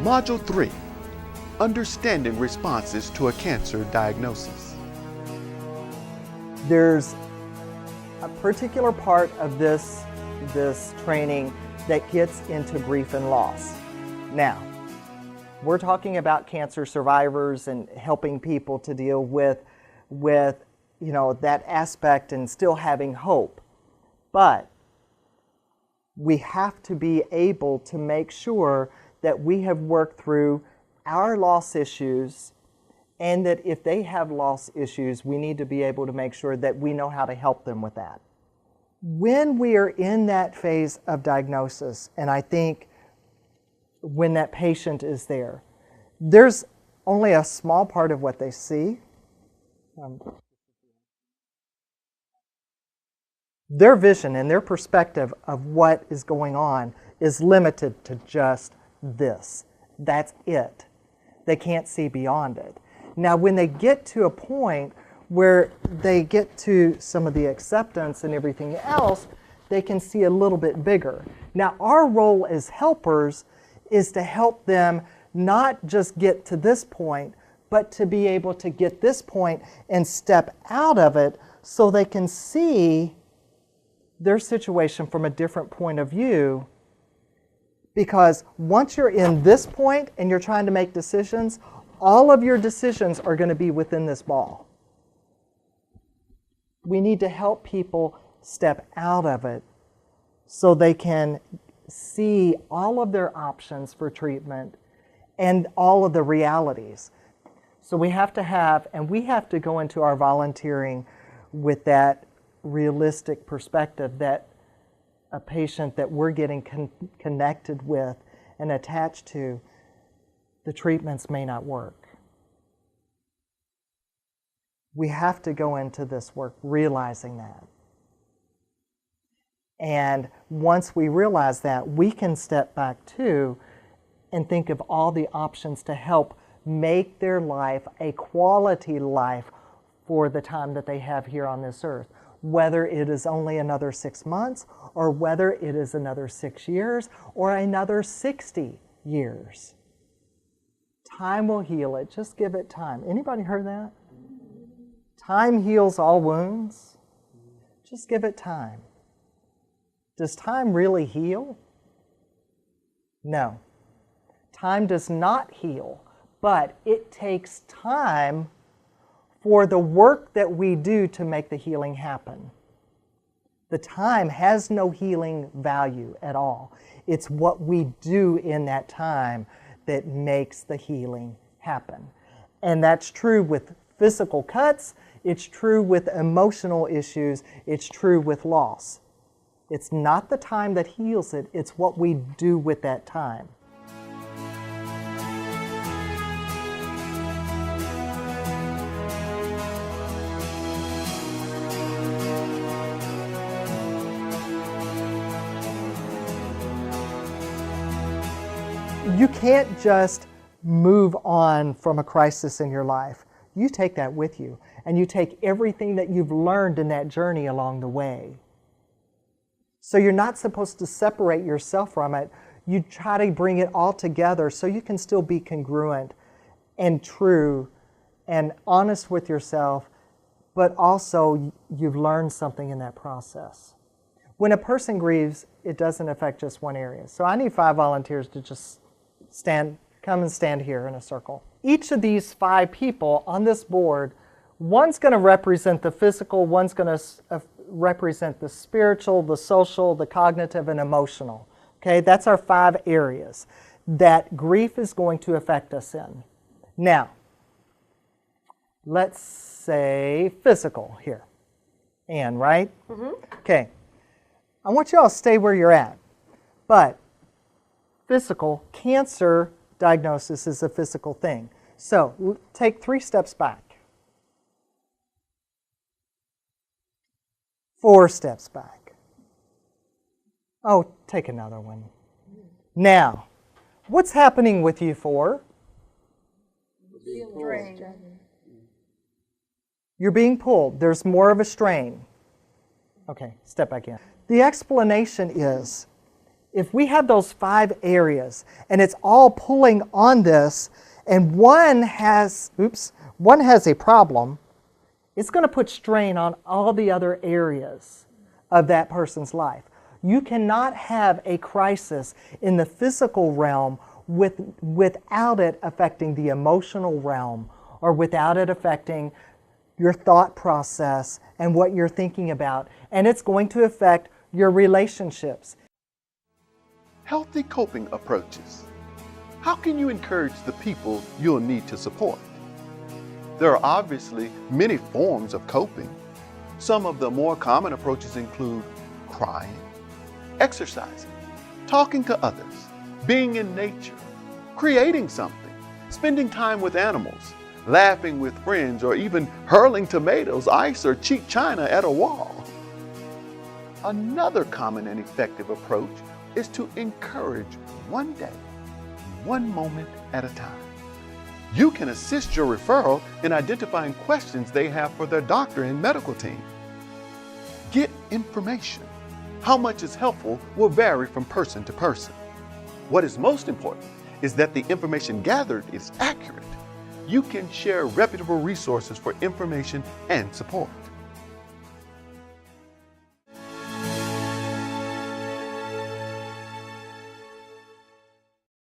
Module 3, Understanding Responses to a Cancer Diagnosis. There's a particular part of this training that gets into grief and loss. Now, we're talking about cancer survivors and helping people to deal with that aspect and still having hope. But we have to be able to make sure that we have worked through our loss issues, and that if they have loss issues, we need to be able to make sure that we know how to help them with that. When we are in that phase of diagnosis, and I think when that patient is there, there's only a small part of what they see. Their vision and their perspective of what is going on is limited to just this. That's it. They can't see beyond it. Now, when they get to a point where they get to some of the acceptance and everything else, they can see a little bit bigger. Now, our role as helpers is to help them not just get to this point, but to be able to get this point and step out of it so they can see their situation from a different point of view. Because once you're in this point and you're trying to make decisions, all of your decisions are going to be within this ball. We need to help people step out of it so they can see all of their options for treatment and all of the realities. So we have to go into our volunteering with that realistic perspective that a patient that we're getting connected with and attached to, the treatments may not work. We have to go into this work realizing that. And once we realize that, we can step back too and think of all the options to help make their life a quality life for the time that they have here on this earth. Whether it is only another 6 months, or whether it is another 6 years, or another 60 years. Time will heal it. Just give it time. Anybody heard that? Time heals all wounds. Just give it time. Does time really heal? No. Time does not heal, but it takes time for the work that we do to make the healing happen. The time has no healing value at all. It's what we do in that time that makes the healing happen. And that's true with physical cuts, it's true with emotional issues, it's true with loss. It's not the time that heals it, it's what we do with that time. You can't just move on from a crisis in your life. You take that with you, and you take everything that you've learned in that journey along the way. So you're not supposed to separate yourself from it. You try to bring it all together so you can still be congruent and true and honest with yourself, but also you've learned something in that process. When a person grieves, it doesn't affect just one area. So I need 5 volunteers to just come and stand here in a circle. Each of these 5 people on this board, one's going to represent the physical, one's going to represent the spiritual, the social, the cognitive, and emotional. Okay, that's our 5 areas that grief is going to affect us in. Now, let's say physical here. Ann, right? Mm-hmm. Okay, I want you all to stay where you're at, but physical, cancer diagnosis is a physical thing. So take 3 steps back. 4 steps back. Oh, take another one. Now, what's happening with you 4? You're being pulled. There's more of a strain. Okay, step back in. The explanation is If we have those 5 areas and it's all pulling on this, and one has a problem, it's going to put strain on all the other areas of that person's life. You cannot have a crisis in the physical realm without it affecting the emotional realm, or without it affecting your thought process and what you're thinking about. And it's going to affect your relationships. Healthy coping approaches. How can you encourage the people you'll need to support? There are obviously many forms of coping. Some of the more common approaches include crying, exercising, talking to others, being in nature, creating something, spending time with animals, laughing with friends, or even hurling tomatoes, ice, or cheap china at a wall. Another common and effective approach is to encourage one day, one moment at a time. You can assist your referral in identifying questions they have for their doctor and medical team. Get information. How much is helpful will vary from person to person. What is most important is that the information gathered is accurate. You can share reputable resources for information and support.